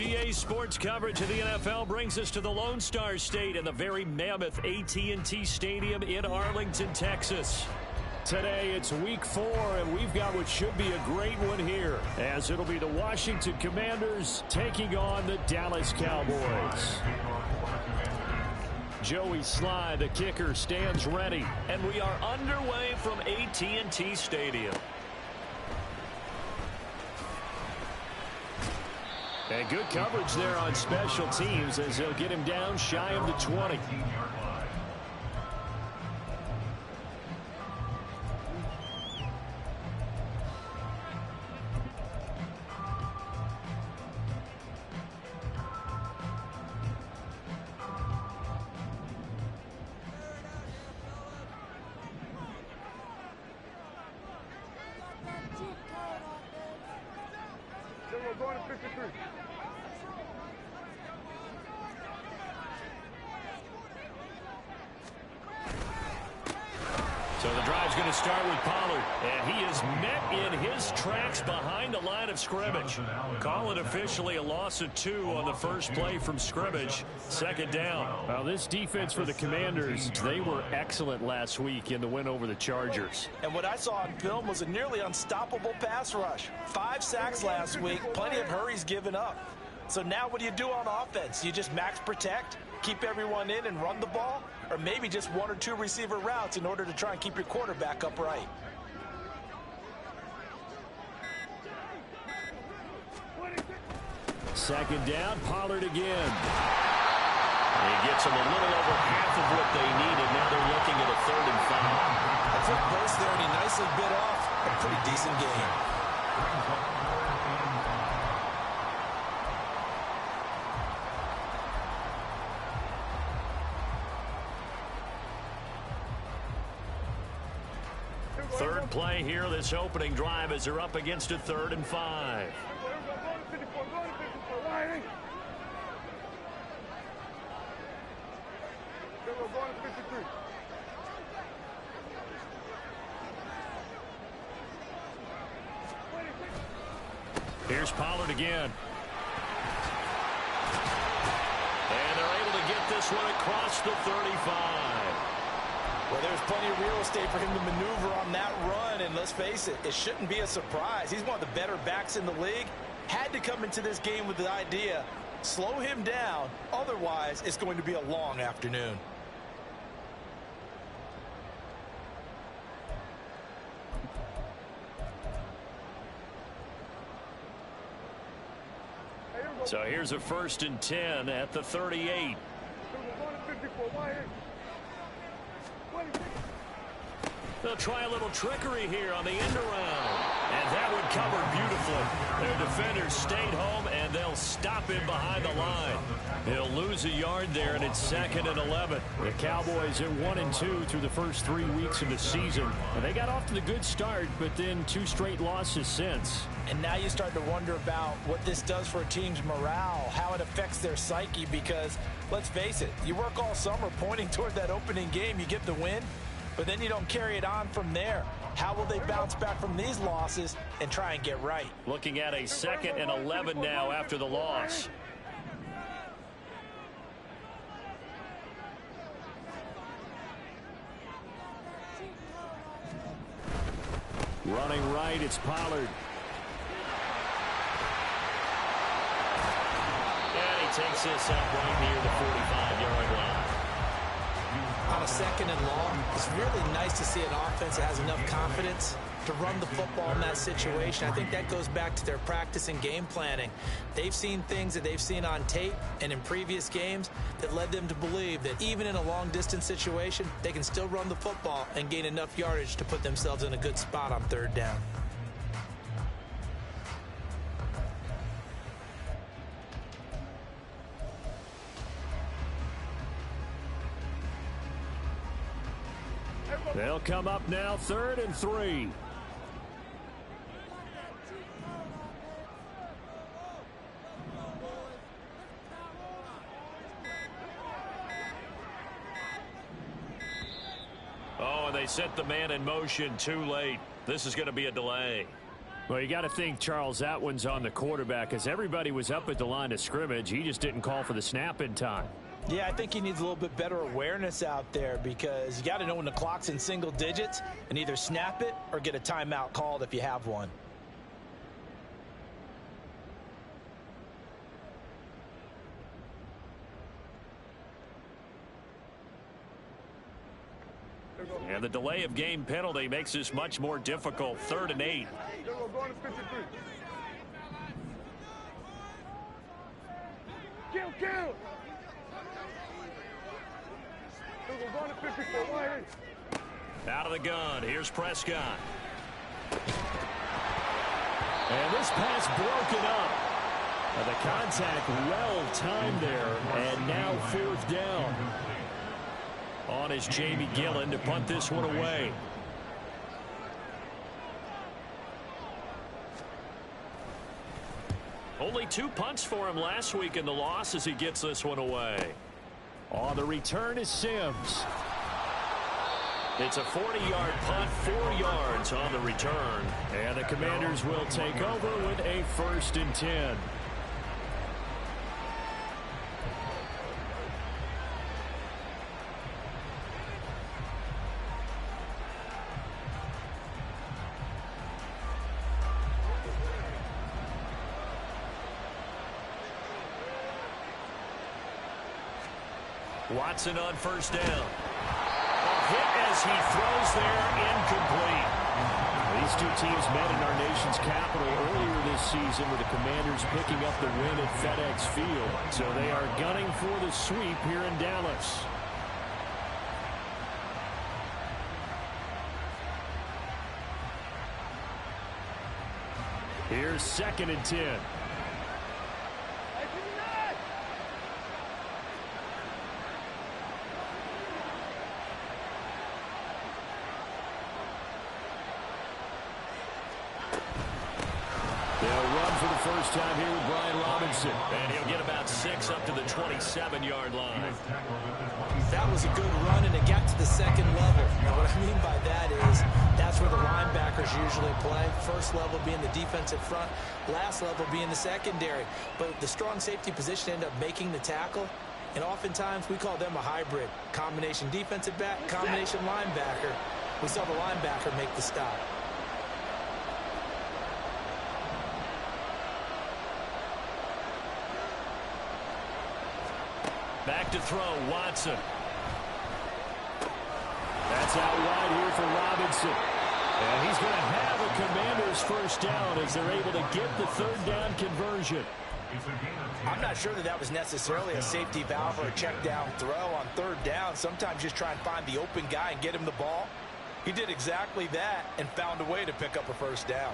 EA Sports coverage of the NFL brings us to the Lone Star State and the very mammoth AT&T Stadium in Arlington, Texas. Today, it's week 4, and we've got what should be a great one here, as it'll be the Washington Commanders taking on the Dallas Cowboys. Joey Sly, the kicker, stands ready, and we are underway from AT&T Stadium. And good coverage there on special teams as they'll get him down shy of the 20. Going to 53. So the drive's going to start with Pollard, and he is met in his tracks behind the line of scrimmage. Call it officially a loss of 2 on the first play from scrimmage. Second down. Well, this defense for the Commanders, they were excellent last week in the win over the Chargers. And what I saw on film was a nearly unstoppable pass rush. 5 sacks last week, plenty of hurries given up. So now what do you do on offense? You just max protect, keep everyone in and run the ball? Or maybe just 1 or 2 receiver routes in order to try and keep your quarterback upright. Second down, Pollard again. He gets them a little over half of what they needed. Now they're looking at a 3rd and 5. A quick burst there, and he nicely bit off a pretty decent game. Third play here, this opening drive, as they're up against a 3rd and 5. Here's Pollard again. And they're able to get this one across the 35. Well, there's plenty of real estate for him to maneuver on that run, and let's face it, it shouldn't be a surprise. He's one of the better backs in the league. Had to come into this game with the idea, slow him down, otherwise it's going to be a long afternoon. So here's a 1st and 10 at the 38. They'll try a little trickery here on the end around. And that one covered beautifully. Their defenders stayed home, and they'll stop him behind the line. He'll lose a yard there, and it's 2nd and 11. The Cowboys are 1-2 through the first 3 weeks of the season. And they got off to the good start, but then 2 straight losses since. And now you start to wonder about what this does for a team's morale, how it affects their psyche, because let's face it, you work all summer pointing toward that opening game, you get the win, but then you don't carry it on from there. How will they bounce back from these losses and try and get right? Looking at a 2nd and 11 now after the loss. Running right, it's Pollard. And he takes this up right near the 45-yard line. On a 2nd and long, it's really nice to see an offense that has enough confidence to run the football in that situation. I think that goes back to their practice and game planning. They've seen things that they've seen on tape and in previous games that led them to believe that even in a long-distance situation, they can still run the football and gain enough yardage to put themselves in a good spot on 3rd down. They'll come up now 3rd and 3. Oh, and they set the man in motion too late. This is going to be a delay. Well, you got to think, Charles, that one's on the quarterback as everybody was up at the line of scrimmage. He just didn't call for the snap in time. Yeah, I think he needs a little bit better awareness out there because you got to know when the clock's in single digits and either snap it or get a timeout called if you have one. And the delay of game penalty makes this much more difficult. 3rd and 8. Kill. Out of the gun. Here's Prescott. And this pass broken up. The contact well timed there. And now 4th down. On is Jamie Gillen to punt this one away. Only 2 punts for him last week in the loss as he gets this one away. On the return is Sims. It's a 40-yard punt, 4 yards on the return. And the Commanders will take over with a 1st and 10. Watson on 1st down. A hit as he throws there, incomplete. These two teams met in our nation's capital earlier this season with the Commanders picking up the win at FedEx Field. So they are gunning for the sweep here in Dallas. Here's 2nd and 10. First time here with Brian Robinson. And he'll get about 6 up to the 27-yard line. That was a good run, and it got to the 2nd level. Now, what I mean by that is that's where the linebackers usually play. First level being the defensive front, last level being the secondary. But the strong safety position ended up making the tackle, and oftentimes we call them a hybrid. Combination defensive back, combination linebacker. We saw the linebacker make the stop. Back to throw, Watson. That's out wide here for Robinson. And he's going to have a Commanders 1st down as they're able to get the 3rd down conversion. I'm not sure that was necessarily a safety valve or a check down throw on 3rd down. Sometimes just try and find the open guy and get him the ball. He did exactly that and found a way to pick up a 1st down.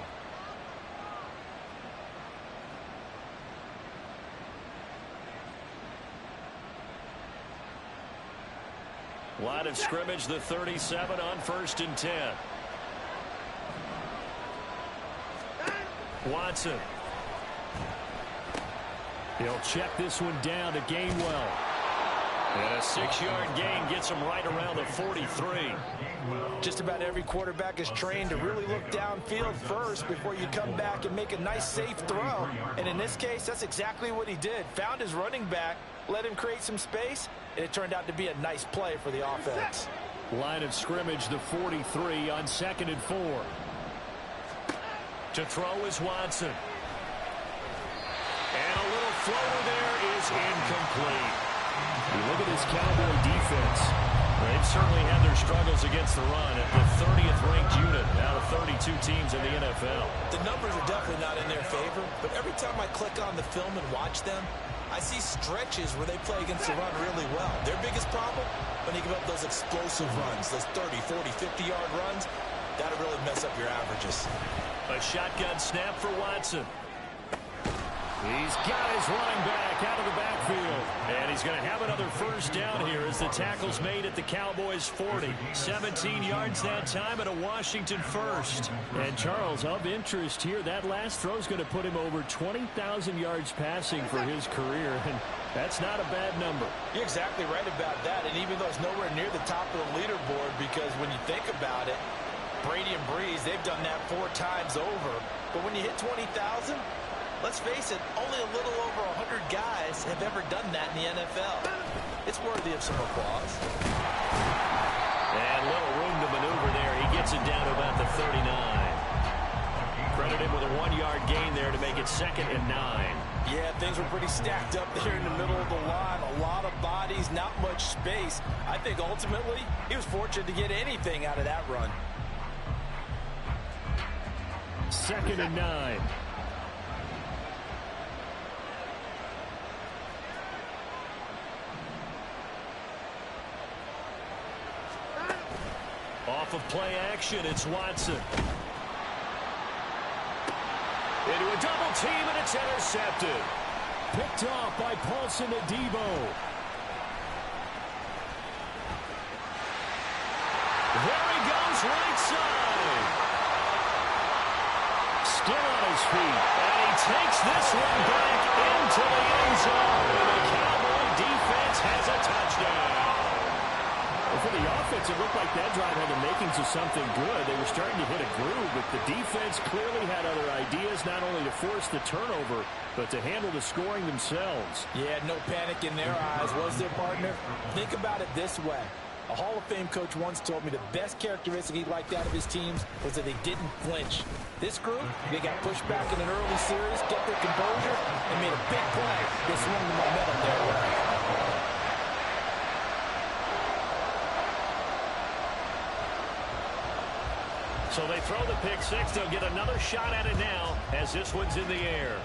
Line of scrimmage, the 37 on 1st and 10. Watson. He'll check this one down to Gainwell. And a 6-yard gain gets him right around the 43. Just about every quarterback is trained to really look downfield first before you come back and make a nice, safe throw. And in this case, that's exactly what he did. Found his running back, let him create some space, and it turned out to be a nice play for the offense. Line of scrimmage, the 43 on 2nd and 4. To throw is Watson. And a little floater there is incomplete. You look at this Cowboy defense. They've certainly had their struggles against the run at the 30th ranked unit out of 32 teams in the NFL. The numbers are definitely not in their favor, but every time I click on the film and watch them, I see stretches where they play against the run really well. Their biggest problem, when they give up those explosive runs, those 30, 40, 50-yard runs, that'll really mess up your averages. A shotgun snap for Watson. He's got his running back out of the backfield. And he's going to have another 1st down here as the tackle's made at the Cowboys' 40. 17 yards that time and a Washington 1st. And Charles, of interest here, that last throw is going to put him over 20,000 yards passing for his career. And that's not a bad number. You're exactly right about that. And even though it's nowhere near the top of the leaderboard, because when you think about it, Brady and Breeze, they've done that 4 times over. But when you hit 20,000, let's face it, only a little over 100 guys have ever done that in the NFL. It's worthy of some applause. And little room to maneuver there. He gets it down to about the 39. Credit him with a 1-yard gain there to make it 2nd and 9. Yeah, things were pretty stacked up there in the middle of the line. A lot of bodies, not much space. I think ultimately he was fortunate to get anything out of that run. 2nd and 9. Off of play action, it's Watson. Into a double team, and it's intercepted. Picked off by Paulson Adebo. There he goes, right side. Still on his feet, and he takes this one back into the end zone. And the Cowboy defense has a touchdown. Well, for the offense, it looked like that drive had the makings of something good. They were starting to hit a groove, but the defense clearly had other ideas, not only to force the turnover, but to handle the scoring themselves. Yeah, no panic in their eyes, was there, partner? Think about it this way. A Hall of Fame coach once told me the best characteristic he liked out of his teams was that they didn't flinch. This group, they got pushed back in an early series, kept their composure, and made a big play that swung the momentum their way. So they throw the pick six. They'll get another shot at it now as this one's in the air.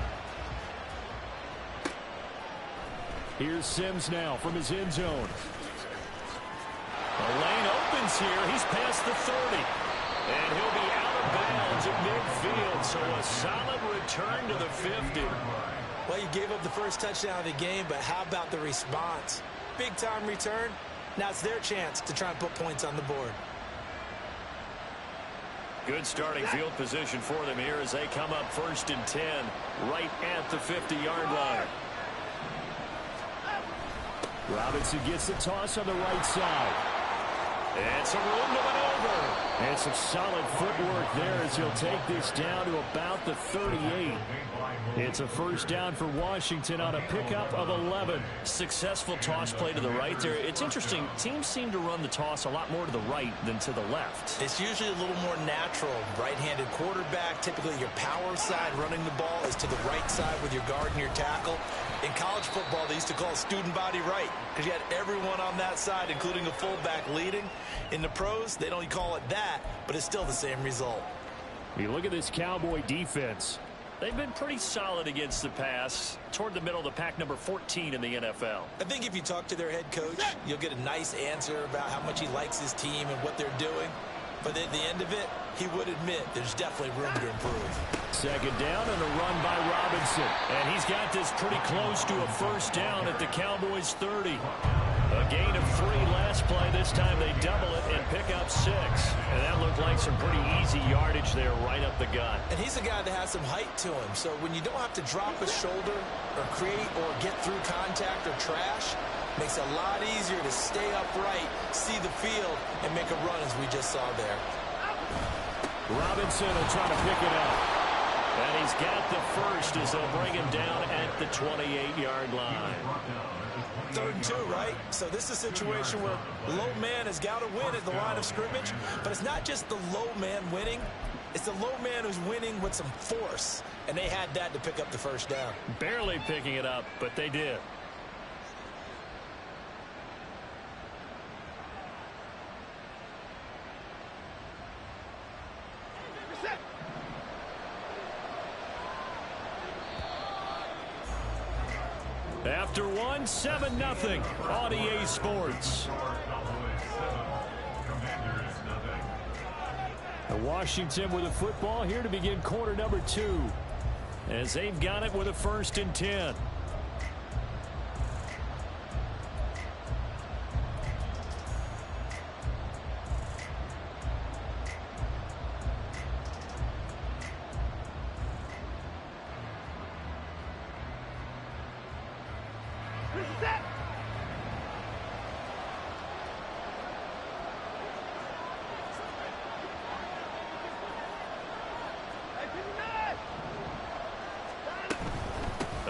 Here's Sims now from his end zone. The lane opens here. He's past the 30. And he'll be out of bounds at midfield. So a solid return to the 50. Well, you gave up the first touchdown of the game, but how about the response? Big-time return. Now it's their chance to try and put points on the board. Good starting field position for them here as they come up 1st and 10 right at the 50-yard line. Robinson gets the toss on the right side. And some room to maneuver. And some solid footwork there as he'll take this down to about the 38. It's a first down for Washington on a pickup of 11. Successful toss play to the right there. It's interesting. Teams seem to run the toss a lot more to the right than to the left. It's usually a little more natural. Right-handed quarterback, typically your power side running the ball is to the right side with your guard and your tackle. In college football, they used to call student body right because you had everyone on that side, including a fullback leading. In the pros, they don't call it that, but it's still the same result. You look at this Cowboy defense. They've been pretty solid against the pass, toward the middle of the pack, number 14 in the NFL. I think if you talk to their head coach, you'll get a nice answer about how much he likes his team and what they're doing. But at the end of it, he would admit there's definitely room to improve. Second down and a run by Robinson. And he's got this pretty close to a first down at the Cowboys' 30. A gain of 3 last play. This time they double it and pick up 6. And that looked like some pretty easy yardage there right up the gut. And he's a guy that has some height to him. So when you don't have to drop a shoulder or create or get through contact or trash, makes it a lot easier to stay upright, see the field, and make a run as we just saw there. Robinson will try to pick it up. And he's got the first as they'll bring him down at the 28-yard line. 3rd and 2, right? So this is a situation where low man has got to win at the line of scrimmage, but it's not just the low man winning. It's the low man who's winning with some force, and they had that to pick up the first down. Barely picking it up, but they did. After one, 7-0 on EA Sports. Washington with the football here to begin quarter number 2. As they've got it with a 1st and 10.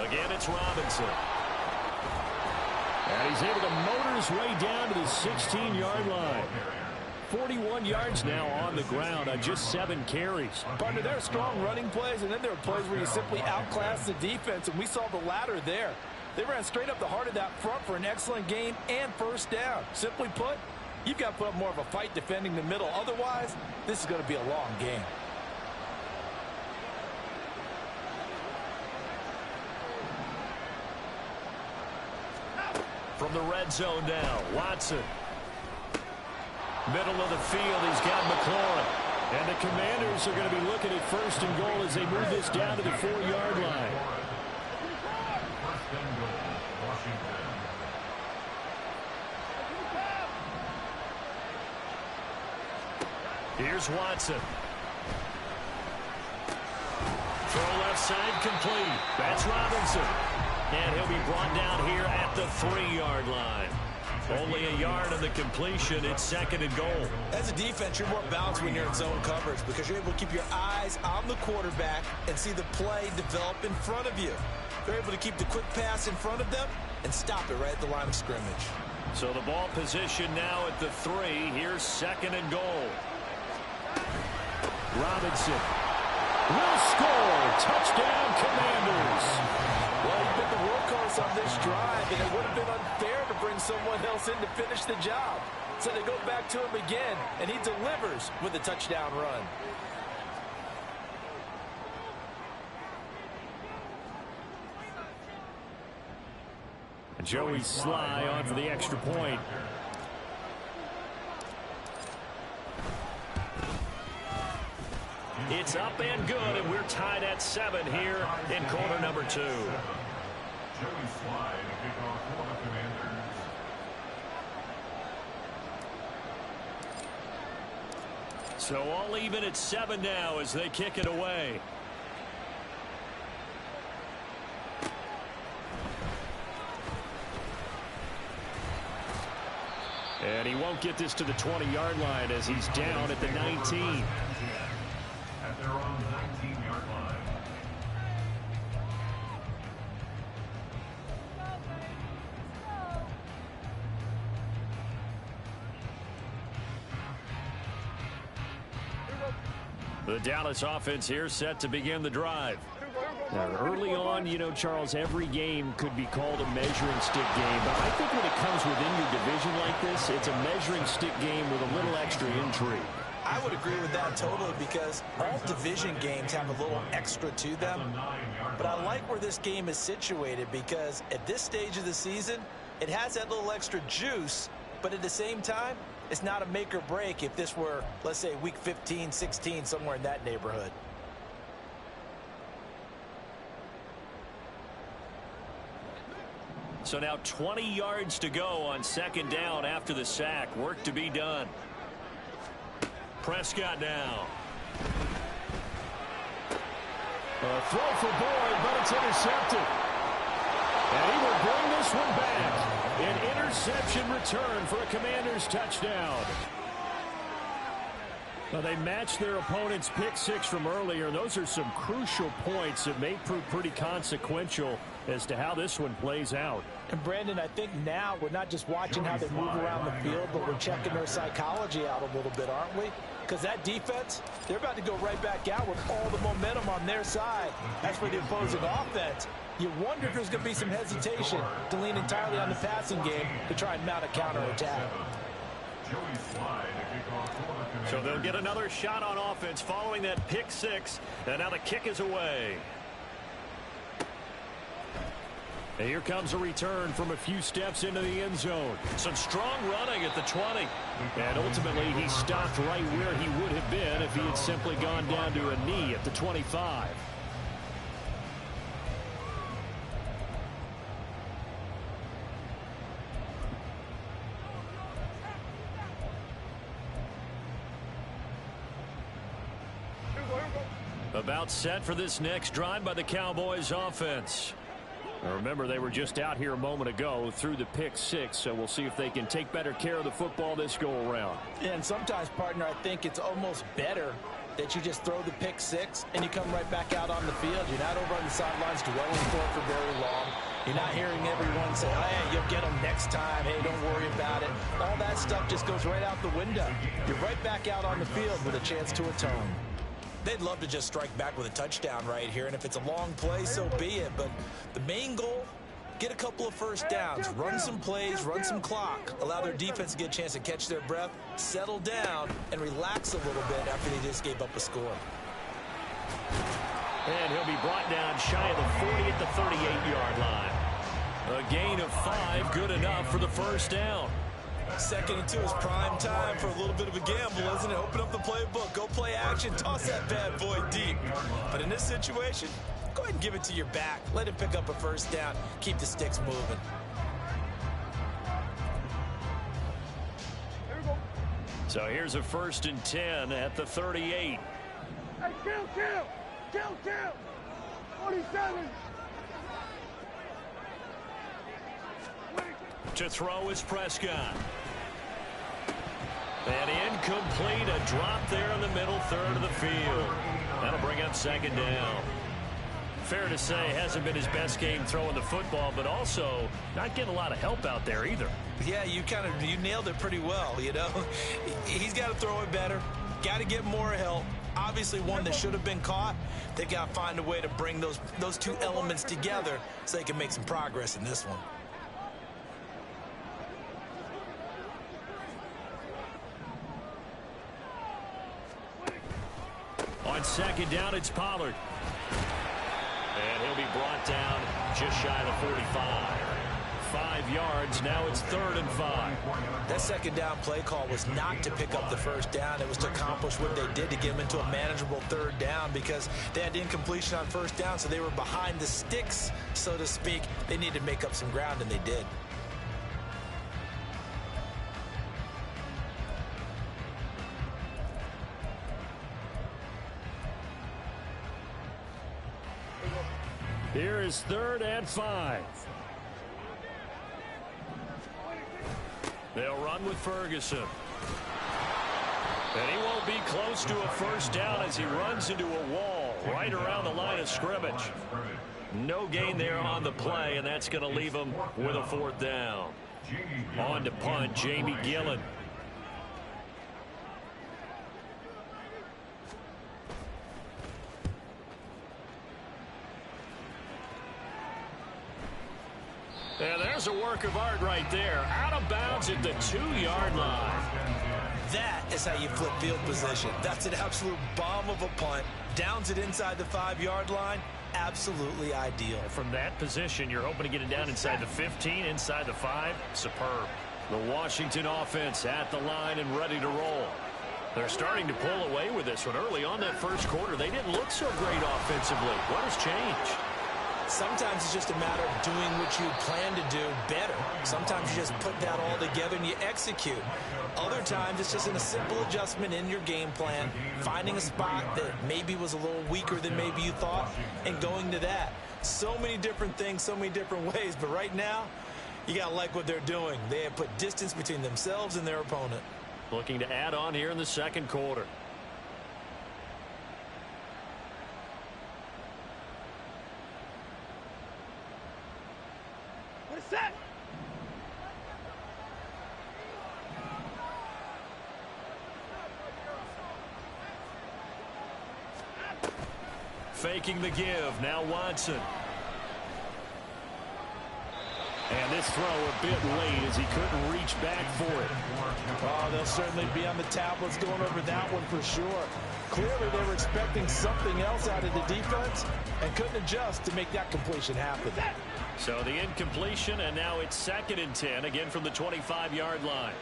Again, it's Robinson. And he's able to motor his way down to the 16-yard line. 41 yards now on the ground on just 7 carries. Partner, there are strong running plays, and then there are plays where you simply outclass the defense, and we saw the latter there. They ran straight up the heart of that front for an excellent gain and first down. Simply put, you've got to put up more of a fight defending the middle. Otherwise, this is going to be a long game. From the red zone now, Watson. Middle of the field, he's got McLaurin. And the Commanders are going to be looking at first and goal as they move this down to the 4-yard line. Here's Watson. Throw left side complete. That's Robinson. And he'll be brought down here at the 3-yard line. Only a yard on the completion. It's second and goal. As a defense, you're more balanced when you're in zone coverage because you're able to keep your eyes on the quarterback and see the play develop in front of you. They're able to keep the quick pass in front of them and stop it right at the line of scrimmage. So the ball position now at the 3. Here's second and goal. Robinson will score. Touchdown, Commanders. Well, he's been the workhorse on this drive, and it would have been unfair to bring someone else in to finish the job. So they go back to him again, and he delivers with a touchdown run. Joey Sly on for the extra point. It's up and good, and we're tied at 7 here in quarter number 2. Joey Sly to kick off for the Commanders. So all even at 7 now as they kick it away. And he won't get this to the 20-yard line as he's down at the 19. At their own 19-yard line. The Dallas offense here set to begin the drive. Now, early on, you know, Charles, every game could be called a measuring stick game. But I think when it comes within your division like this, it's a measuring stick game with a little extra intrigue. I would agree with that totally because all division games have a little extra to them. But I like where this game is situated because at this stage of the season, it has that little extra juice. But at the same time, it's not a make or break if this were, let's say, week 15, 16, somewhere in that neighborhood. So now 20 yards to go on second down after the sack. Work to be done. Prescott now. A throw for Boyd, but it's intercepted. And he will bring this one back. An interception return for a Commanders touchdown. Well, they matched their opponent's pick 6 from earlier. Those are some crucial points that may prove pretty consequential as to how this one plays out. And Brandon, I think now we're not just watching how they move around the field, but we're checking their psychology out a little bit, aren't we? Because that defense, they're about to go right back out with all the momentum on their side. As for the opposing offense, you wonder if there's going to be some hesitation to lean entirely on the passing game to try and mount a counterattack. So they'll get another shot on offense following that pick 6, and now the kick is away. And here comes a return from a few steps into the end zone. Some strong running at the 20. And ultimately, he stopped right where he would have been if he had simply gone down to a knee at the 25. About set for this next drive by the Cowboys offense. Now remember, they were just out here a moment ago through the pick 6, so we'll see if they can take better care of the football this go around. And sometimes, partner, I think it's almost better that you just throw the pick six and you come right back out on the field. You're not over on the sidelines dwelling for it for very long. You're not hearing everyone say, hey, you'll get them next time. Hey, don't worry about it. All that stuff just goes right out the window. You're right back out on the field with a chance to atone. They'd love to just strike back with a touchdown right here, and if it's a long play, so be it. But the main goal, get a couple of first downs, run some plays, run some clock, allow their defense to get a chance to catch their breath, settle down, and relax a little bit after they just gave up a score. And he'll be brought down shy of the 40 at the 38-yard line. A gain of 5, good enough for the first down. 2nd and 2 is prime time for a little bit of a gamble, isn't it? Open up the playbook, go play action, toss that bad boy deep. But in this situation, go ahead and give it to your back. Let him pick up a first down. Keep the sticks moving. So here's a 1st and 10 at the 38. Hey, kill! 47! To throw is Prescott. And incomplete, a drop there in the middle third of the field. That'll bring up 2nd down. Fair to say, hasn't been his best game throwing the football, but also not getting a lot of help out there either. Yeah, you nailed it pretty well, you know. He's got to throw it better. Got to get more help. Obviously one that should have been caught. They got to find a way to bring those two elements together so they can make some progress in this one. On 2nd down, it's Pollard. And he'll be brought down just shy of the 45. 5 yards, now it's 3rd and 5. That 2nd down play call was not to pick up the first down. It was to accomplish what they did to get them into a manageable 3rd down because they had incompletion on 1st down, so they were behind the sticks, so to speak. They needed to make up some ground, and they did. Here is 3rd and 5. They'll run with Ferguson. And he won't be close to a first down as he runs into a wall right around the line of scrimmage. No gain there on the play, and that's going to leave him with a 4th down. On to punt, Jamie Gillen. And there's a work of art right there. Out of bounds at the 2-yard line. That is how you flip field position. That's an absolute bomb of a punt. Downs it inside the 5-yard line. Absolutely ideal. From that position, you're hoping to get it down inside the 15, inside the 5. Superb. The Washington offense at the line and ready to roll. They're starting to pull away with this one. Early on that first quarter, they didn't look so great offensively. What has changed? Sometimes it's just a matter of doing what you plan to do better. Sometimes you just put that all together and you execute. Other times it's just a simple adjustment in your game plan, finding a spot that maybe was a little weaker than maybe you thought, and going to that. So many different things, so many different ways, but right now, you got to like what they're doing. They have put distance between themselves and their opponent. Looking to add on here in the 2nd quarter. Set! Faking the give, now Watson. And this throw a bit late as he couldn't reach back for it. Oh, they'll certainly be on the tablets going over that one for sure. Clearly they were expecting something else out of the defense and couldn't adjust to make that completion happen. So the incompletion, and now it's 2nd and 10, again from the 25-yard line.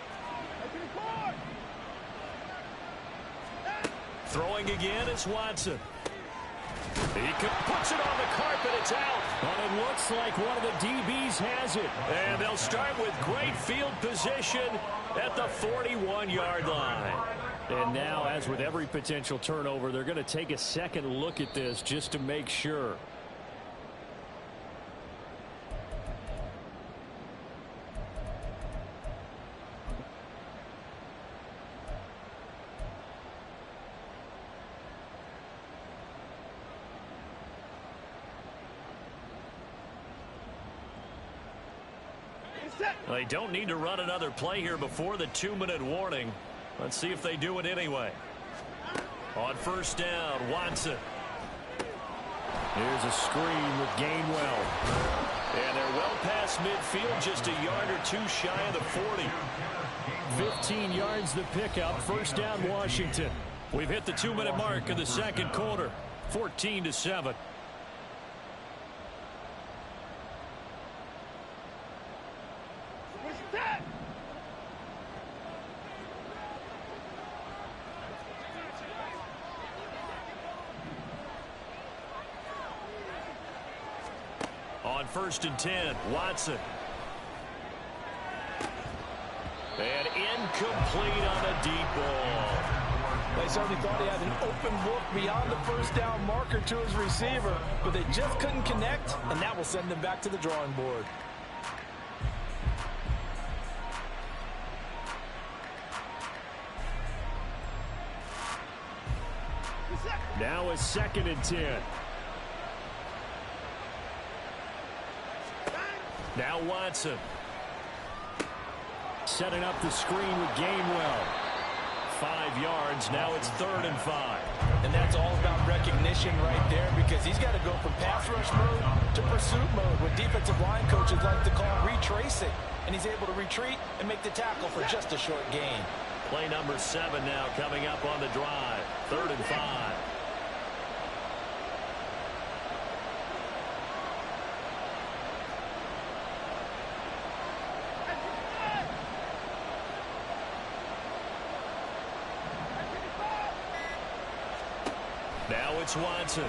Throwing again is Watson. He puts it on the carpet. It's out. And it looks like one of the DBs has it. And they'll start with great field position at the 41-yard line. And now, as with every potential turnover, they're going to take a second look at this just to make sure. They don't need to run another play here before the 2-minute warning. Let's see if they do it anyway. On first down, Watson. Here's a screen with Gainwell. And they're well past midfield, just a yard or two shy of the 40. 15 yards the pickup. First down, Washington. We've hit the 2-minute mark in the second quarter. 14-7. On first and 10, Watson. And incomplete on a deep ball. They certainly thought he had an open look beyond the first down marker to his receiver, but they just couldn't connect, and that will send them back to the drawing board. Now a second and 10. Now Watson. Setting up the screen with Gainwell. 5 yards. Now it's 3rd and 5. And that's all about recognition right there, because he's got to go from pass rush mode to pursuit mode, what defensive line coaches like to call retracing. And he's able to retreat and make the tackle for just a short gain. Play number 7 now coming up on the drive. 3rd and 5. Now it's Watson.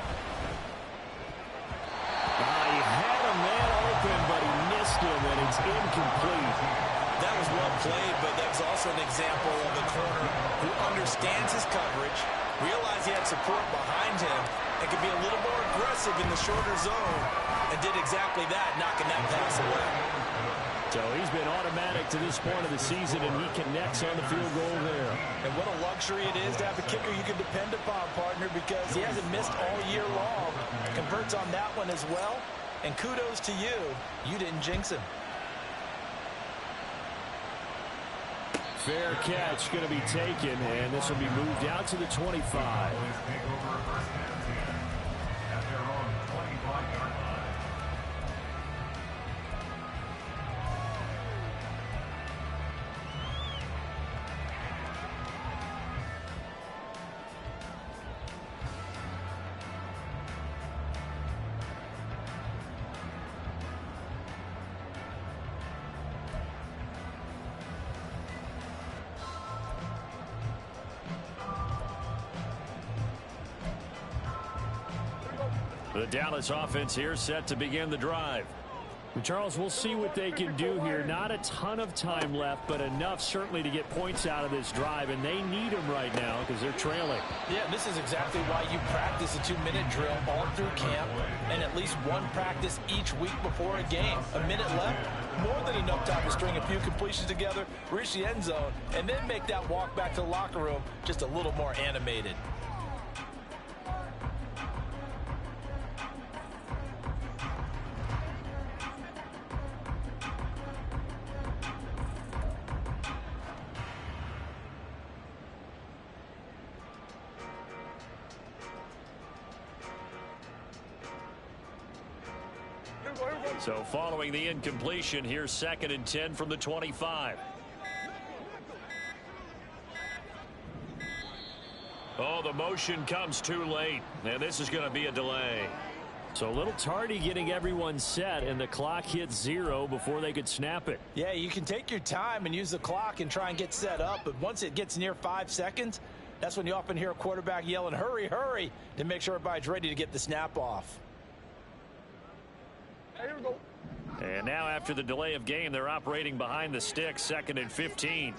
He had a man open, but he missed him, and it's incomplete. That was well played, but that was also an example of a corner who understands his coverage, realized he had support behind him, and could be a little more aggressive in the shorter zone, and did exactly that, knocking that pass away. So he's been automatic to this point of the season, and he connects on the field goal there. And what a luxury it is to have a kicker you can depend upon, partner, because he hasn't missed all year long. Converts on that one as well. And kudos to you. You didn't jinx him. Fair catch going to be taken, and this will be moved out to the 25. The Dallas offense here set to begin the drive. And Charles, we'll see what they can do here. Not a ton of time left, but enough certainly to get points out of this drive, and they need them right now because they're trailing. Yeah, this is exactly why you practice a 2-minute drill all through camp and at least one practice each week before a game. A minute left, more than enough time to string a few completions together, reach the end zone, and then make that walk back to the locker room just a little more animated. So following the incompletion, here's 2nd and 10 from the 25. Oh, the motion comes too late, and this is going to be a delay. So a little tardy getting everyone set, and the clock hit 0 before they could snap it. Yeah, you can take your time and use the clock and try and get set up, but once it gets near 5 seconds, that's when you often hear a quarterback yelling, hurry, hurry, to make sure everybody's ready to get the snap off. And now after the delay of game, they're operating behind the sticks, 2nd and 15.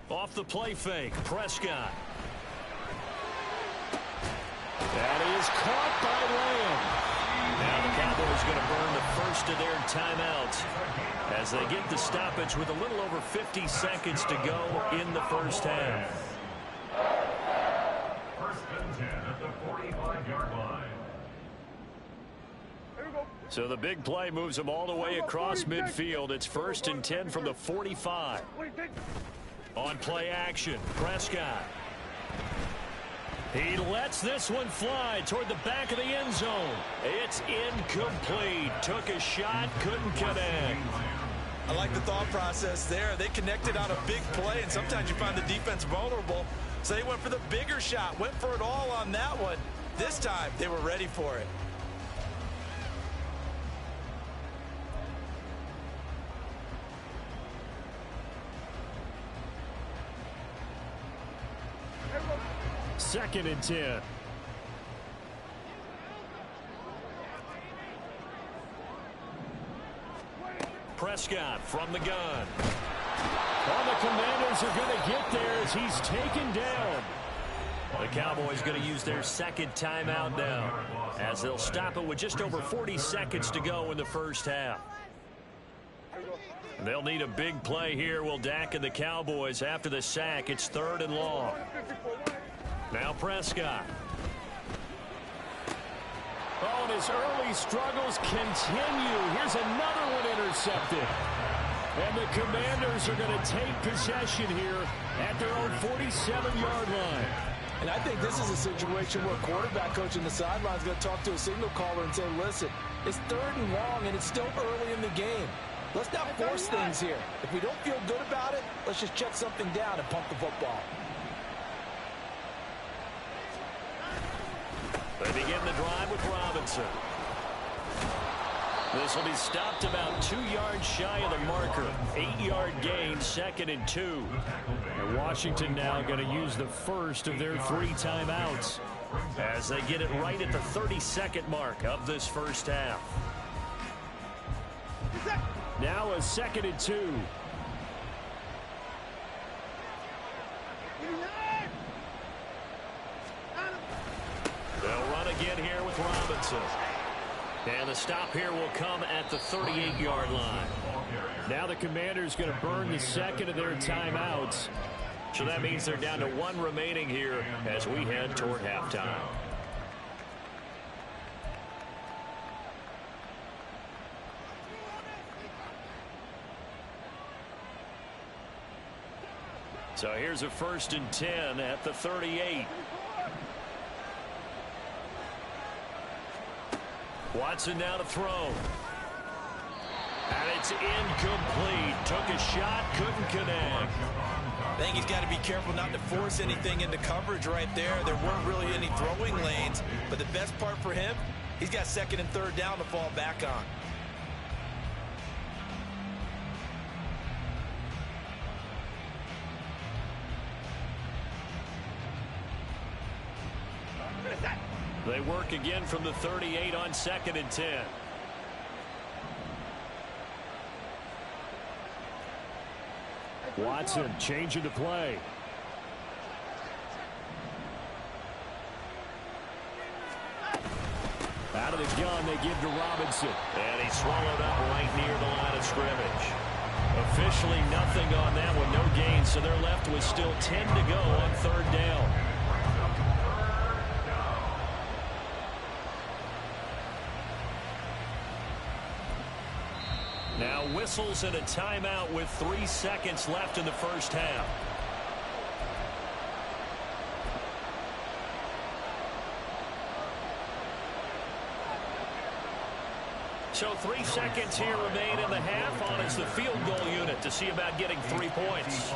Off the play fake, Prescott. That is caught by Lamb. Now the Cowboys going to burn the first of their timeouts as they get the stoppage with a little over 50 seconds to go in the first half. First and 10 at the 45-yard line. So the big play moves him all the way across midfield. It's 1st and 10 from the 45. On play action, Prescott. He lets this one fly toward the back of the end zone. It's incomplete. Took a shot, couldn't connect. I like the thought process there. They connected on a big play, and sometimes you find the defense vulnerable. So they went for the bigger shot, went for it all on that one. This time, they were ready for it. Second and 10. Prescott from the gun. Well, the Commanders are going to get there as he's taken down. The Cowboys going to use their second timeout now, as they'll stop it with just over 40 seconds to go in the first half. They'll need a big play here, will Dak and the Cowboys after the sack. It's 3rd and long. Now Prescott. Oh, and his early struggles continue. Here's another one intercepted. And the Commanders are going to take possession here at their own 47-yard line. And I think this is a situation where quarterback coach in the sideline is going to talk to a signal caller and say, listen, it's 3rd and long and it's still early in the game. Let's not force things here. If we don't feel good about it, let's just check something down and pump the football. They begin the drive with Robinson. This will be stopped about 2 yards shy of the marker. 8-yard gain, 2nd and 2. And Washington now going to use the first of their 3 timeouts as they get it right at the 32nd mark of this first half. Now a 2nd and 2. They'll run again here with Robinson. And the stop here will come at the 38-yard line. Now the Commanders going to burn the second of their timeouts. So that means they're down to 1 remaining here as we head toward halftime. So here's a 1st and 10 at the 38. Watson now to throw. And it's incomplete. Took a shot, couldn't connect. I think he's got to be careful not to force anything into coverage right there. There weren't really any throwing lanes. But the best part for him, he's got 2nd and 3rd down to fall back on. They work again from the 38 on 2nd and 10. Watson changing the play. Out of the gun, they give to Robinson. And he swallowed up right near the line of scrimmage. Officially nothing on that one, no gain, so they're left with still 10 to go on 3rd down. Now whistles and a timeout with 3 seconds left in the first half. So 3 seconds here remain in the half on as the field goal unit to see about getting 3 points.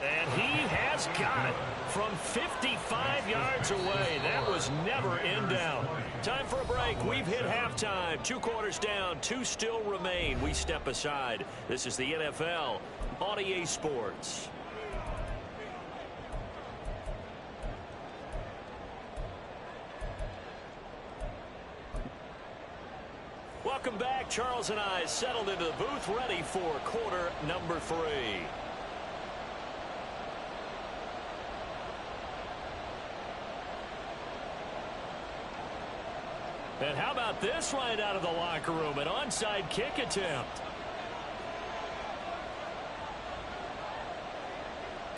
And he has got it from 55 yards away. That was never in doubt. Time for a break. We've hit halftime. 2 quarters down, 2 still remain. We step aside. This is the NFL on EA Sports. Welcome back. Charles and I settled into the booth, ready for quarter number 3. And how about this right out of the locker room? An onside kick attempt.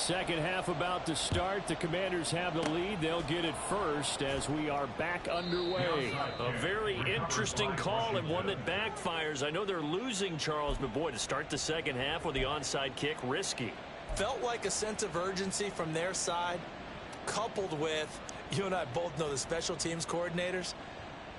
Second half about to start. The Commanders have the lead. They'll get it first as we are back underway. A very interesting call and one that backfires. I know they're losing, Charles, but boy, to start the second half with the onside kick, risky. Felt like a sense of urgency from their side, coupled with, you and I both know the special teams coordinators,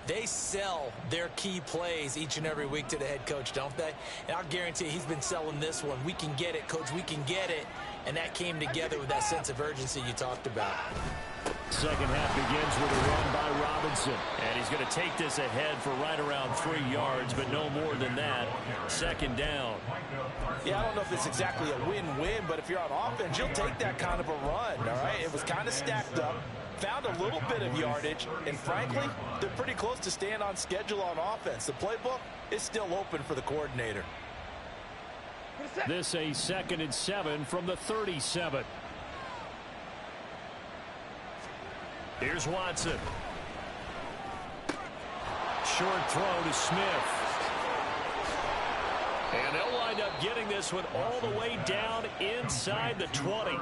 they sell their key plays each and every week to the head coach, don't they? And I'll guarantee he's been selling this one. We can get it, coach, we can get it. And that came together with that sense of urgency you talked about. Second half begins with a run by Robinson. And he's going to take this ahead for right around 3 yards, but no more than that. Second down. Yeah, I don't know if it's exactly a win-win, but if you're on offense, you'll take that kind of a run, all right? It was kind of stacked up, found a little bit of yardage, and frankly, they're pretty close to staying on schedule on offense. The playbook is still open for the coordinator. This a 2nd and 7 from the 37. Here's Watson. Short throw to Smith. And they'll wind up getting this one all the way down inside the 20.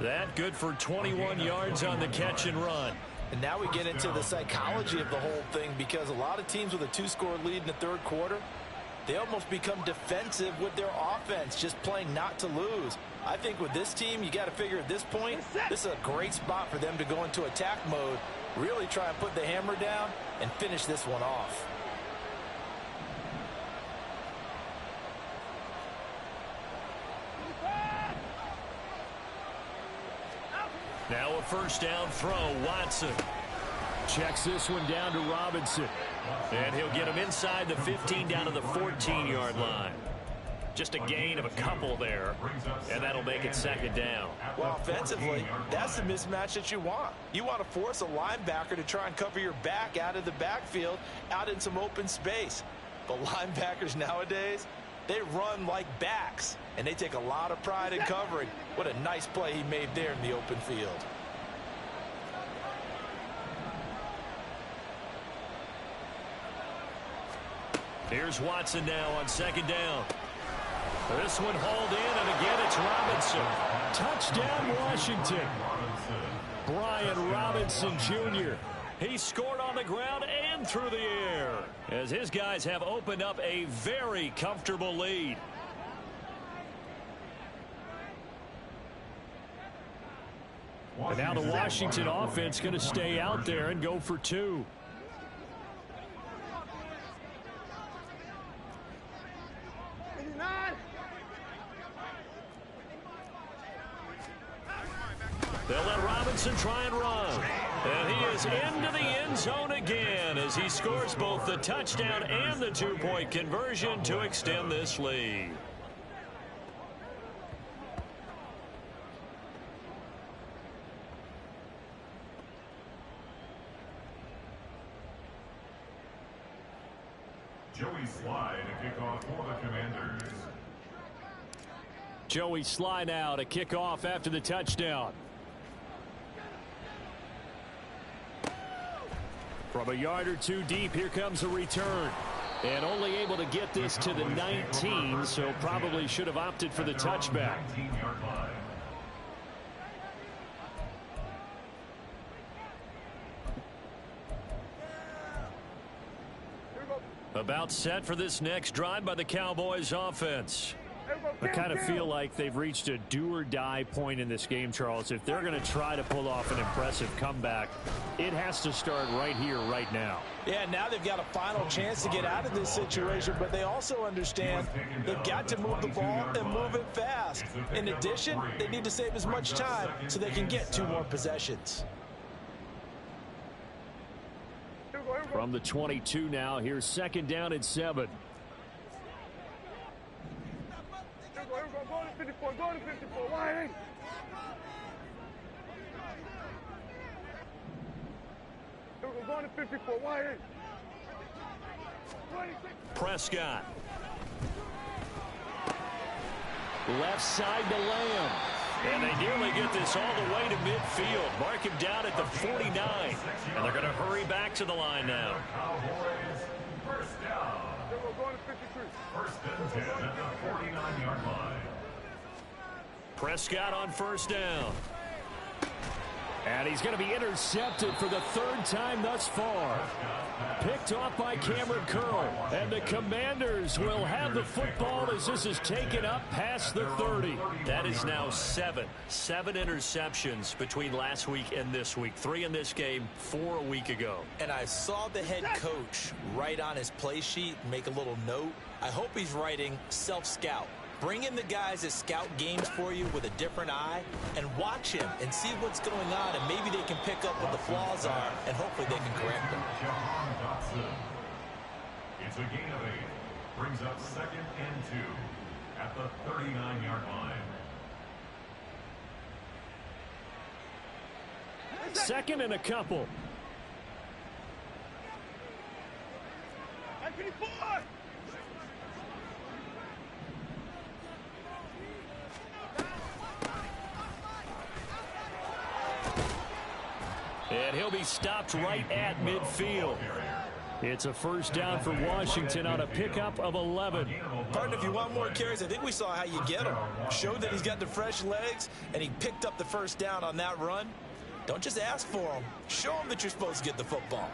That good for 21 yards on the catch and run. And now we get into the psychology of the whole thing, because a lot of teams with a 2-score lead in the third quarter, they almost become defensive with their offense, just playing not to lose. I think with this team, you got to figure at this point, this is a great spot for them to go into attack mode, really try and put the hammer down and finish this one off. Now a first down throw, Watson. Checks this one down to Robinson. And he'll get him inside the 15 down to the 14-yard line. Just a gain of a couple there, and that'll make it second down. Well, offensively, that's the mismatch that you want. You want to force a linebacker to try and cover your back out of the backfield, out in some open space. But linebackers nowadays, they run like backs, and they take a lot of pride in covering. What a nice play he made there in the open field. Here's Watson now on second down. This one hauled in, and again it's Robinson. Touchdown, Washington. Brian Robinson Jr. He scored on the ground and through the air, as his guys have opened up a very comfortable lead. And now the Washington offense going to stay out there and go for 2. They'll let Robinson try and run. And he is into the end zone again as he scores both the touchdown and the 2-point conversion to extend this lead. Joey Slye to kick off for the Commanders. Joey Slye now to kick off after the touchdown. From a yard or 2 deep, here comes a return. And only able to get this to the 19, so probably should have opted for the touchback. About set for this next drive by the Cowboys offense. I kind of feel like they've reached a do-or-die point in this game, Charles. If they're going to try to pull off an impressive comeback, it has to start right here, right now. Yeah, now they've got a final chance to get out of this situation, but they also understand they've got to move the ball and move it fast. In addition, they need to save as much time so they can get 2 more possessions. From the 22 now, here's second down and 7. Go to 54, why ain't? Go to 54, why ain't? Prescott. Left side to Lamb. And they nearly get this all the way to midfield. Mark him down at the 49. And they're going to hurry back to the line now. First down. First and 10 at the 49-yard line. Prescott on first down. And he's going to be intercepted for the third time thus far. Picked off by Cameron Curl. And the Commanders will have the football as this is taken up past the 30. That is now seven interceptions between last week and this week. 3 in this game, 4 a week ago. And I saw the head coach write on his play sheet, make a little note. I hope he's writing self-scout. Bring in the guys that scout games for you with a different eye and watch him and see what's going on, and maybe they can pick up what the flaws are, and hopefully they can correct them. It's a gain of 8. Brings up 2nd and 2 at the 39-yard line. 2nd and a couple. And he'll be stopped right at midfield. It's a first down for Washington on a pickup of 11. Partner, if you want more carries, I think we saw how you get him. Showed that he's got the fresh legs, and he picked up the first down on that run. Don't just ask for him. Show him that you're supposed to get the football.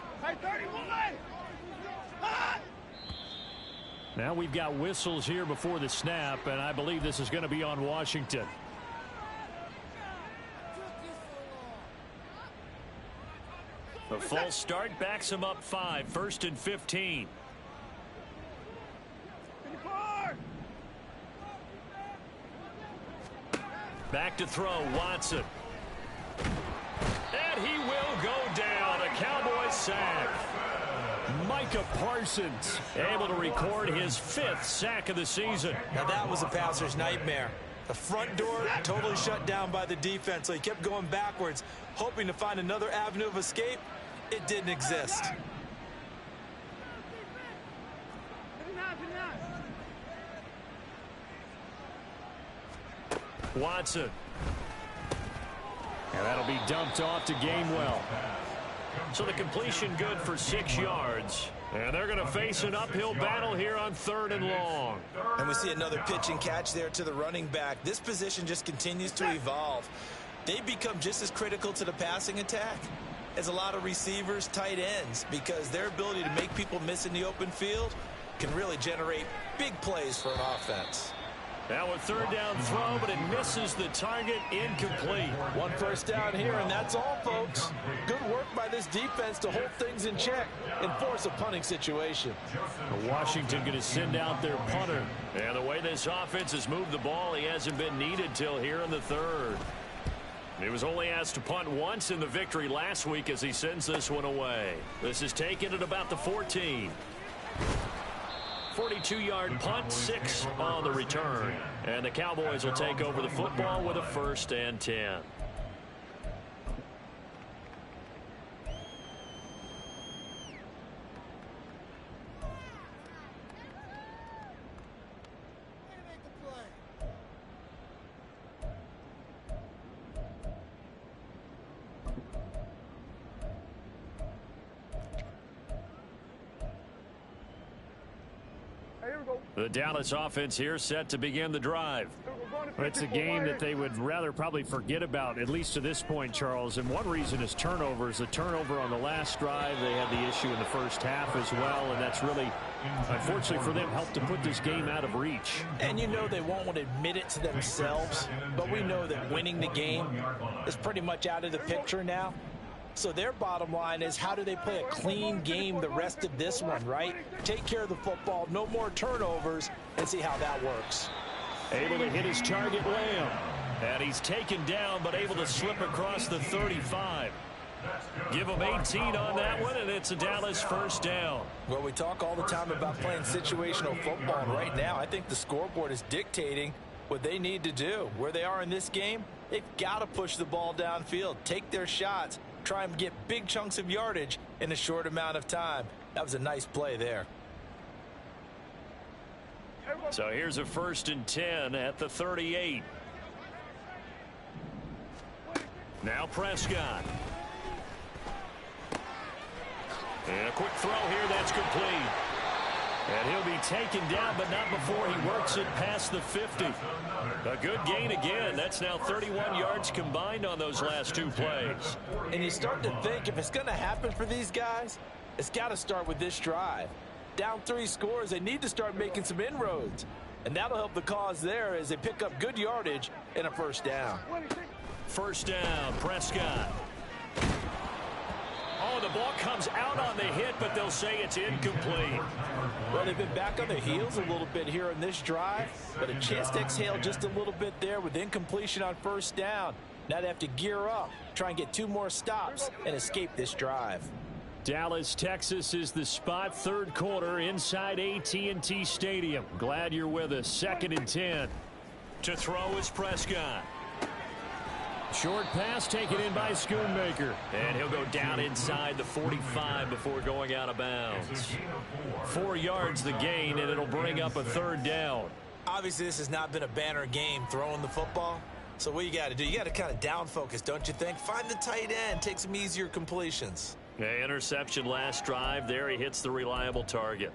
Now we've got whistles here before the snap, and I believe this is going to be on Washington. The false start backs him up 5. 1st and 15. Back to throw, Watson. And he will go down. A Cowboys sack. Micah Parsons able to record his 5th sack of the season. Now that was a passer's nightmare. The front door totally shut down by the defense, so he kept going backwards, hoping to find another avenue of escape. It didn't exist. Watson. And that'll be dumped off to Gainwell. So the completion good for 6 yards. And they're going to face an uphill battle here on 3rd and long. And we see another pitch and catch there to the running back. This position just continues to evolve. They become just as critical to the passing attack as a lot of receivers, tight ends, because their ability to make people miss in the open field can really generate big plays for an offense. Now a 3rd down throw, but it misses the target, incomplete. 1 first down here, and that's all, folks. Good work by this defense to hold things in check and force a punting situation. Washington going to send out their punter. And the way this offense has moved the ball, he hasn't been needed till here in the 3rd. He was only asked to punt once in the victory last week as he sends this one away. This is taken at about the 14. 42-yard punt, 6 on the return. And the Cowboys will take over the football with a 1st and 10. The Dallas offense here set to begin the drive. It's a game that they would rather probably forget about, at least to this point, Charles. And one reason is turnovers. The turnover on the last drive, they had the issue in the first half as well. And that's really, unfortunately for them, helped to put this game out of reach. And you know they won't want to admit it to themselves, but we know that winning the game is pretty much out of the picture now. So their bottom line is, how do they play a clean game the rest of this one, right? Take care of the football, no more turnovers, and see how that works. Able to hit his target, Lamb. And he's taken down, but able to slip across the 35. Give him 18 on that one, and it's a Dallas 1st down. Well, we talk all the time about playing situational football, and right now I think the scoreboard is dictating what they need to do. Where they are in this game, they've got to push the ball downfield, take their shots, try and get big chunks of yardage in a short amount of time. That was a nice play there. So here's a 1st and 10 at the 38. Now Prescott. And a quick throw here, that's complete. And he'll be taken down, but not before he works it past the 50. A good gain again. That's now 31 yards combined on those last two plays. And you start to think if it's going to happen for these guys, it's got to start with this drive. Down 3 scores, they need to start making some inroads. And that'll help the cause there as they pick up good yardage and a first down. First down, Prescott. Oh, the ball comes out on the hit, but they'll say it's incomplete. Well, they've been back on their heels a little bit here in this drive, but a chance to exhale just a little bit there with incompletion on first down. Now they have to gear up, try and get 2 more stops, and escape this drive. Dallas, Texas is the spot, third quarter inside AT&T Stadium. Glad you're with us. 2nd and 10. To throw is Prescott. Short pass taken in by Schoonmaker. And he'll go down inside the 45 before going out of bounds. 4 yards the gain, and it'll bring up a third down. Obviously, this has not been a banner game throwing the football. So what you got to do, you got to kind of down focus, don't you think? Find the tight end, take some easier completions. Yeah, interception last drive. There he hits the reliable target.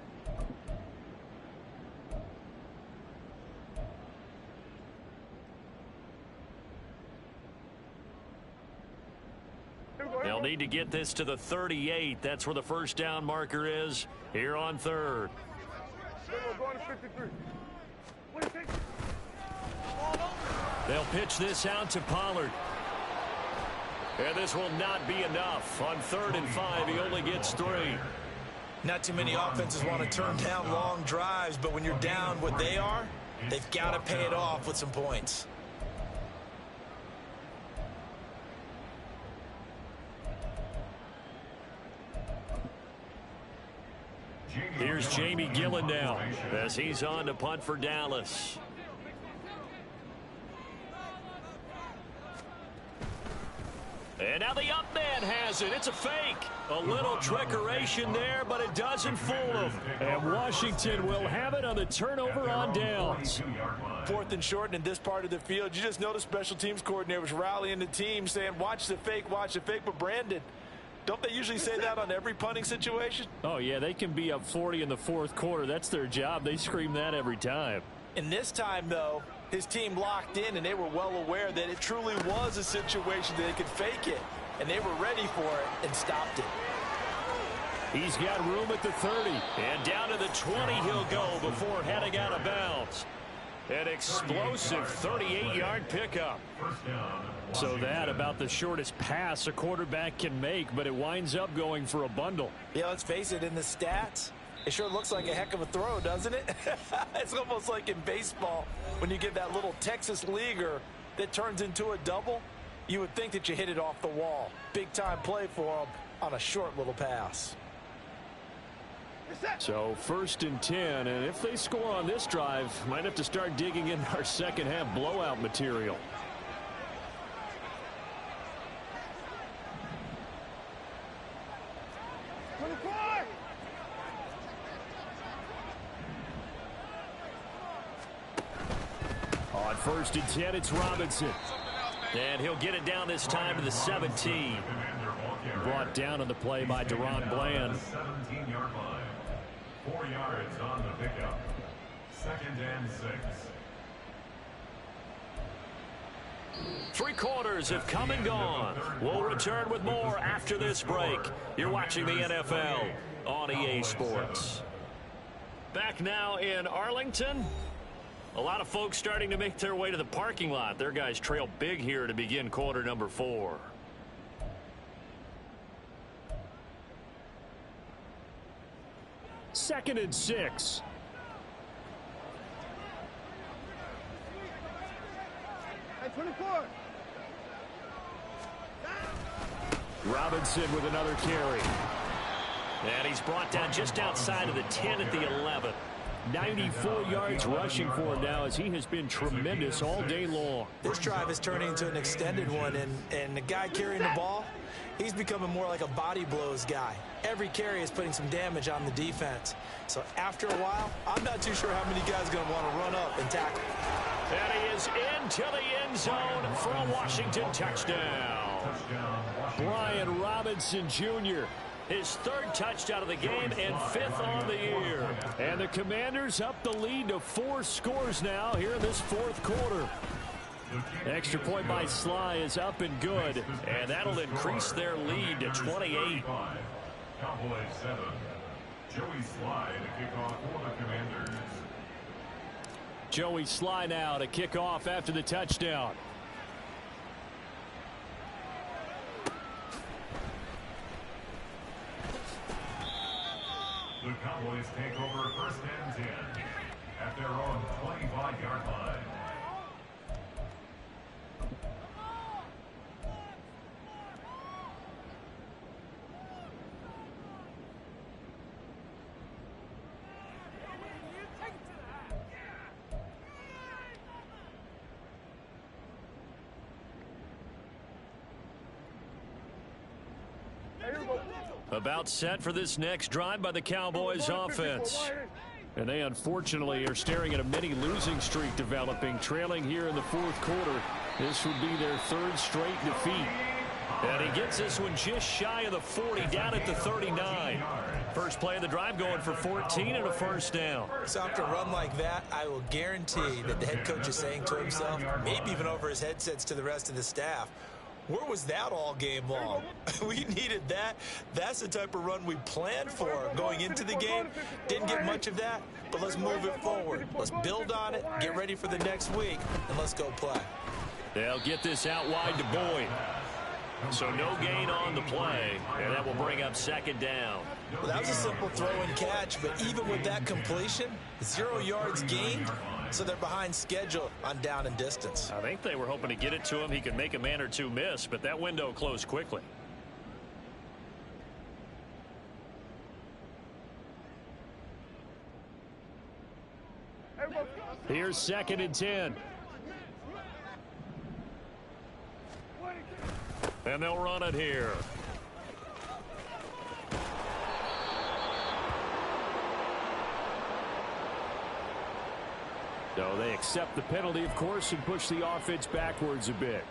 They'll need to get this to the 38. That's where the first down marker is here on third. They'll pitch this out to Pollard. And this will not be enough. On 3rd and 5, he only gets 3. Not too many offenses want to turn down long drives, but when you're down what they are, they've got to pay it off with some points. Here's Jamie Gillen now as he's on to punt for Dallas. And now the up man has it. It's a fake. A little trickeration there, but it doesn't fool him. And Washington will have it on the turnover on downs. 4th and short, and in this part of the field, you just noticed special teams coordinator was rallying the team saying, watch the fake, but Brandon, don't they usually say that on every punting situation? Oh, yeah, they can be up 40 in the 4th quarter. That's their job. They scream that every time. And this time, though, his team locked in, and they were well aware that it truly was a situation that they could fake it. And they were ready for it and stopped it. He's got room at the 30. And down to the 20 he'll go before heading out of bounds. An explosive 38-yard pickup. So that about the shortest pass a quarterback can make, but it winds up going for a bundle. Yeah, let's face it, in the stats, it sure looks like a heck of a throw, doesn't it? It's almost like in baseball when you get that little Texas leaguer that turns into a double. You would think that you hit it off the wall. Big time play for him on a short little pass. So 1st and 10, and if they score on this drive, might have to start digging in our second half blowout material. On 1st and 10, it's Robinson. And he'll get it down this time to the 17. Brought down on the play by Deron Bland. 17-yard line. 4 yards on the pickup. 2nd and 6. 3 quarters have come and gone. We'll return with more after this break. You're watching the NFL on EA Sports. Back now in Arlington. A lot of folks starting to make their way to the parking lot. Their guys trail big here to begin quarter number 4. Second and 6. Hey, 24. Robinson with another carry. And he's brought down just outside of the 10 at the 11. 94 yards rushing for him now as he has been tremendous all day long. This drive is turning into an extended one, and the guy carrying the ball, he's becoming more like a body blows guy. Every carry is putting some damage on the defense. So after a while, I'm not too sure how many guys are going to want to run up and tackle. And he is into the end zone for a Washington touchdown. Brian Robinson Jr. His third touchdown of the game and 5th on the year. And the Commanders up the lead to 4 scores now here in this 4th quarter. Extra point by Sly is up and good, and that'll increase their lead to 28. Cowboys 7. Joey Sly to kick off for the Commanders. Joey Sly now to kick off after the touchdown. The Cowboys take over 1st and 10 at their own 25-yard line. About set for this next drive by the Cowboys offense. And they unfortunately are staring at a mini losing streak developing, trailing here in the 4th quarter. This would be their 3rd straight defeat. And he gets this one just shy of the 40, down at the 39. First play of the drive going for 14 and a 1st down. So after a run like that, I will guarantee that the head coach is saying to himself, maybe even over his headsets to the rest of the staff, where was that all game long? We needed that. That's the type of run we planned for going into the game. Didn't get much of that, but let's move it forward. Let's build on it, get ready for the next week, and let's go play. They'll get this out wide to Boyd. So no gain on the play, and that will bring up 2nd down. Well, that was a simple throw and catch, but even with that completion, 0 yards gained, so they're behind schedule on down and distance. I think they were hoping to get it to him. He could make a man or two miss, but that window closed quickly. Here's 2nd and 10. And they'll run it here. So they accept the penalty, of course, and push the offense backwards a bit.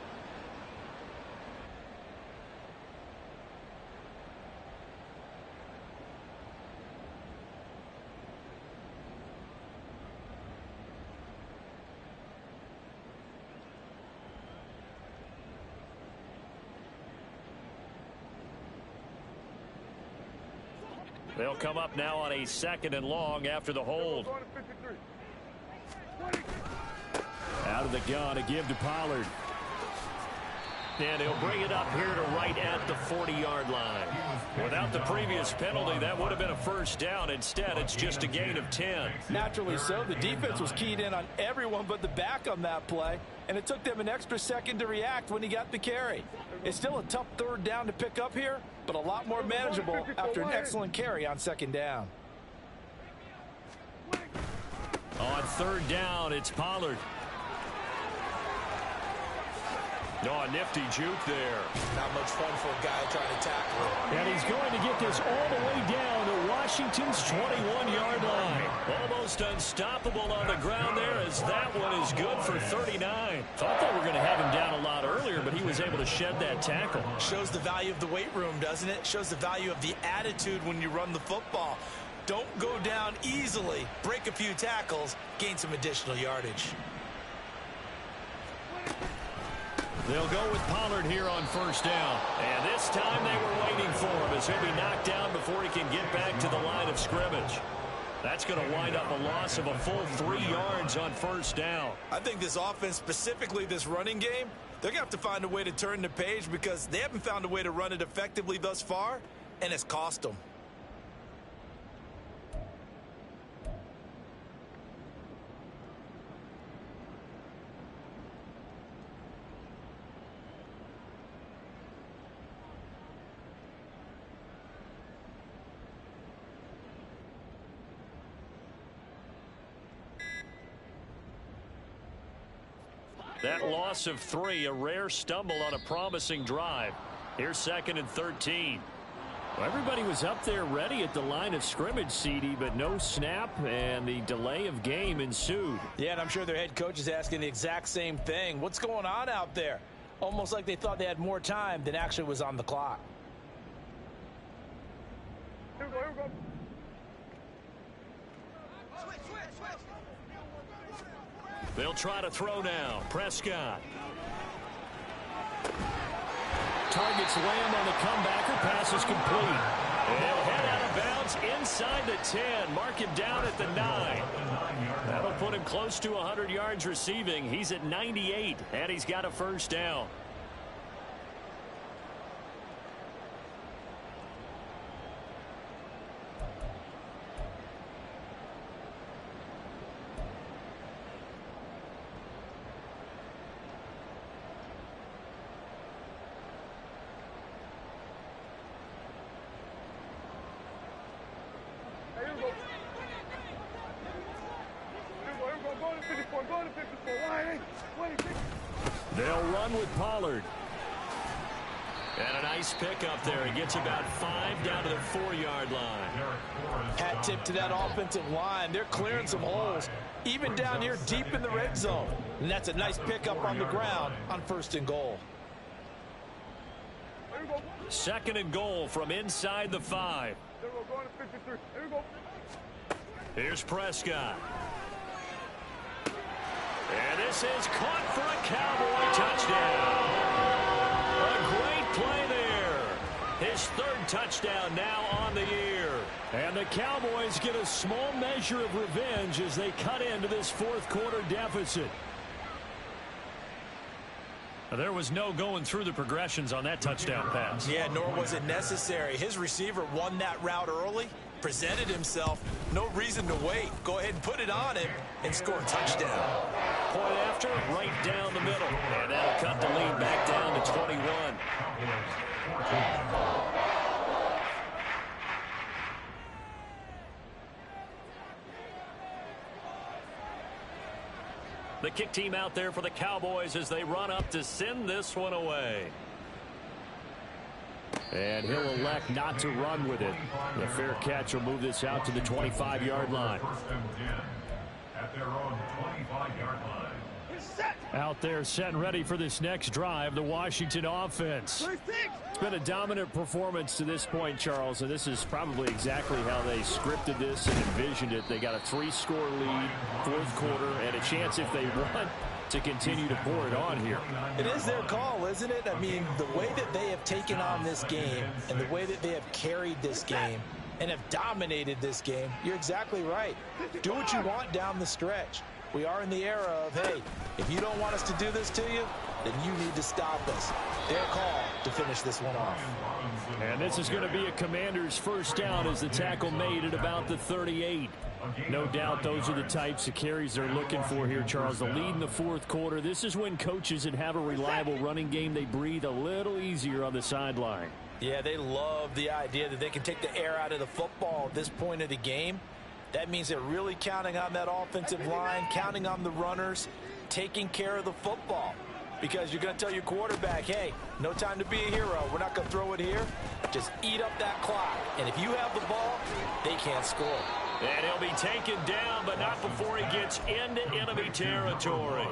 They'll come up now on a 2nd and long after the hold. Out of the gun to give to Pollard. And he'll bring it up here to right at the 40-yard line. Without the previous penalty, that would have been a 1st down. Instead, it's just a gain of 10. Naturally so. The defense was keyed in on everyone but the back on that play, and it took them an extra second to react when he got the carry. It's still a tough 3rd down to pick up here, but a lot more manageable after an excellent carry on 2nd down. On 3rd down, it's Pollard. Oh, a nifty juke there. Not much fun for a guy trying to tackle him. And he's going to get this all the way down to Washington's 21-yard line. Almost unstoppable on the ground there, as that one is good for 39. Thought they were going to have him down a lot earlier, but he was able to shed that tackle. Shows the value of the weight room, doesn't it? Shows the value of the attitude when you run the football. Don't go down easily. Break a few tackles, gain some additional yardage. They'll go with Pollard here on 1st down. And this time they were waiting for him, as he'll be knocked down before he can get back to the line of scrimmage. That's going to wind up a loss of a full 3 yards on 1st down. I think this offense, specifically this running game, they're going to have to find a way to turn the page, because they haven't found a way to run it effectively thus far, and it's cost them. That loss of 3, a rare stumble on a promising drive. Here's 2nd and 13. Well, everybody was up there ready at the line of scrimmage, CD, but no snap, and the delay of game ensued. Yeah, and I'm sure their head coach is asking the exact same thing. What's going on out there? Almost like they thought they had more time than actually was on the clock. Here we go, here we go. They'll try to throw now. Prescott. Targets Lamb on the comebacker. Pass is complete. And he'll head out of bounds inside the 10. Mark him down at the 9. That'll put him close to 100 yards receiving. He's at 98, and he's got a first down. They'll run with Pollard. And a nice pickup there. He gets about 5 down to the 4-yard line. Hat tip to that offensive line. They're clearing some holes, even down here deep in the red zone. And that's a nice pickup on the ground on 1st and goal. 2nd and goal from inside the 5. Here's Prescott. And this is caught for a Cowboy touchdown. A great play there. His 3rd touchdown now on the year. And the Cowboys get a small measure of revenge as they cut into this 4th quarter deficit. There was no going through the progressions on that touchdown pass. Yeah, nor was it necessary. His receiver won that route early, presented himself. No reason to wait. Go ahead and put it on him and score a touchdown. Point after, right down the middle. And that'll cut the lead back down to 21. The kick team out there for the Cowboys as they run up to send this one away. And he'll elect not to run with it. The fair catch will move this out to the 25-yard line. At their own 25-yard line. Out there set and ready for this next drive, the Washington offense. It's been a dominant performance to this point, Charles, and this is probably exactly how they scripted this and envisioned it. They got a 3-score lead, 4th quarter, and a chance if they want to continue to pour it on here. It is their call, isn't it? I mean, the way that they have taken on this game and the way that they have carried this game and have dominated this game, you're exactly right. Do what you want down the stretch. We are in the era of, hey, if you don't want us to do this to you, then you need to stop us. Their call to finish this one off. And this is going to be a Commander's first down as the tackle made at about the 38. No doubt those are the types of carries they're looking for here, Charles. The lead in the 4th quarter. This is when coaches that have a reliable running game, they breathe a little easier on the sideline. Yeah, they love the idea that they can take the air out of the football at this point of the game. That means they're really counting on that offensive line, counting on the runners, taking care of the football. Because you're going to tell your quarterback, hey, no time to be a hero. We're not going to throw it here. Just eat up that clock. And if you have the ball, they can't score. And he'll be taken down, but not before he gets into enemy territory.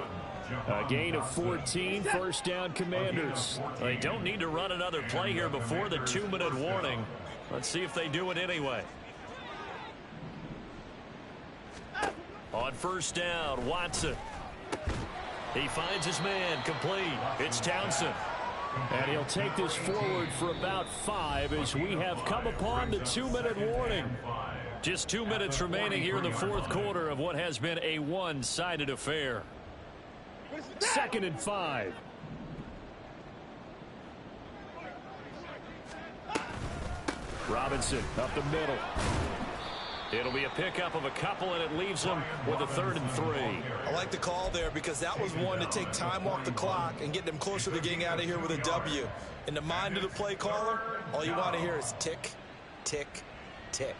A gain of 14, first down Commanders. They don't need to run another play here before the 2-minute warning. Let's see if they do it anyway. On first down, Watson. He finds his man, complete. It's Townsend. And he'll take this forward for about 5 as we have come upon the 2-minute warning. Just 2 minutes remaining here in the 4th quarter of what has been a one-sided affair. 2nd and 5. Robinson up the middle. It'll be a pickup of a couple, and it leaves them with a 3rd and 3. I like the call there because that was one to take time off the clock and get them closer to getting out of here with a W. In the mind of the play caller, all you want to hear is tick, tick, tick.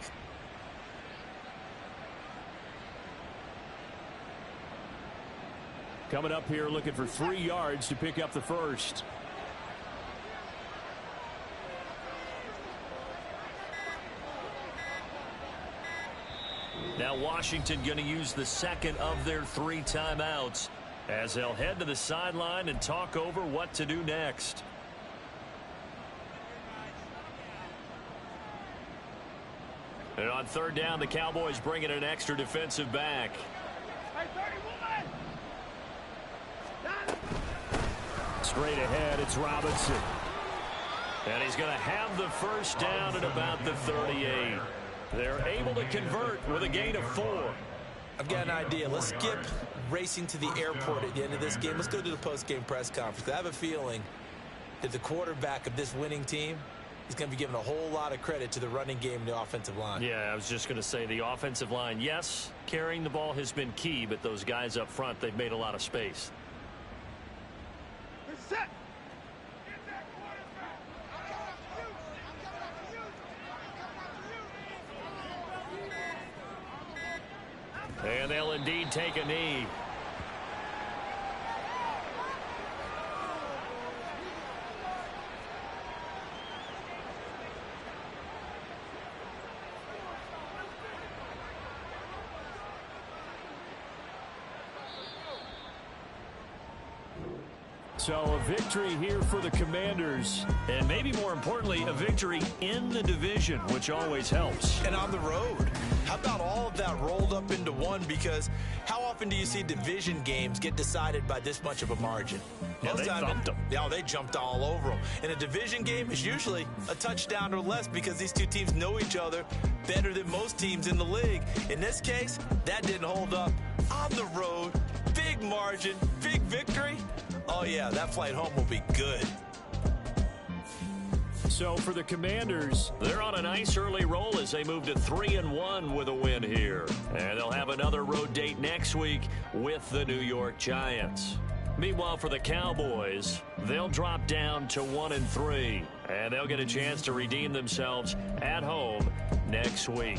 Coming up here looking for 3 yards to pick up the first. Now Washington going to use the 2nd of their 3 timeouts as they'll head to the sideline and talk over what to do next. And on third down, the Cowboys bring in an extra defensive back. Straight ahead, it's Robinson. And he's going to have the first down at about the 38. They're able to convert with a gain of 4. I've got an idea. Let's skip racing to the airport at the end of this game. Let's go to the post-game press conference. I have a feeling that the quarterback of this winning team is going to be given a whole lot of credit to the running game and the offensive line. Yeah, I was just going to say the offensive line, yes, carrying the ball has been key, but those guys up front, they've made a lot of space. Set. And they'll indeed take a knee. So a victory here for the Commanders, and maybe more importantly, a victory in the division, which always helps. And on the road. How about all of that rolled up into one? Because how often do you see division games get decided by this much of a margin? Yeah, they thumped them. Yeah, they jumped all over them. And a division game is usually a touchdown or less because these two teams know each other better than most teams in the league. In this case, that didn't hold up. On the road, big margin, big victory. Oh, yeah, that flight home will be good. So for the Commanders, they're on a nice early roll as they move to 3-1 with a win here. And they'll have another road date next week with the New York Giants. Meanwhile, for the Cowboys, they'll drop down to 1-3. And they'll get a chance to redeem themselves at home next week.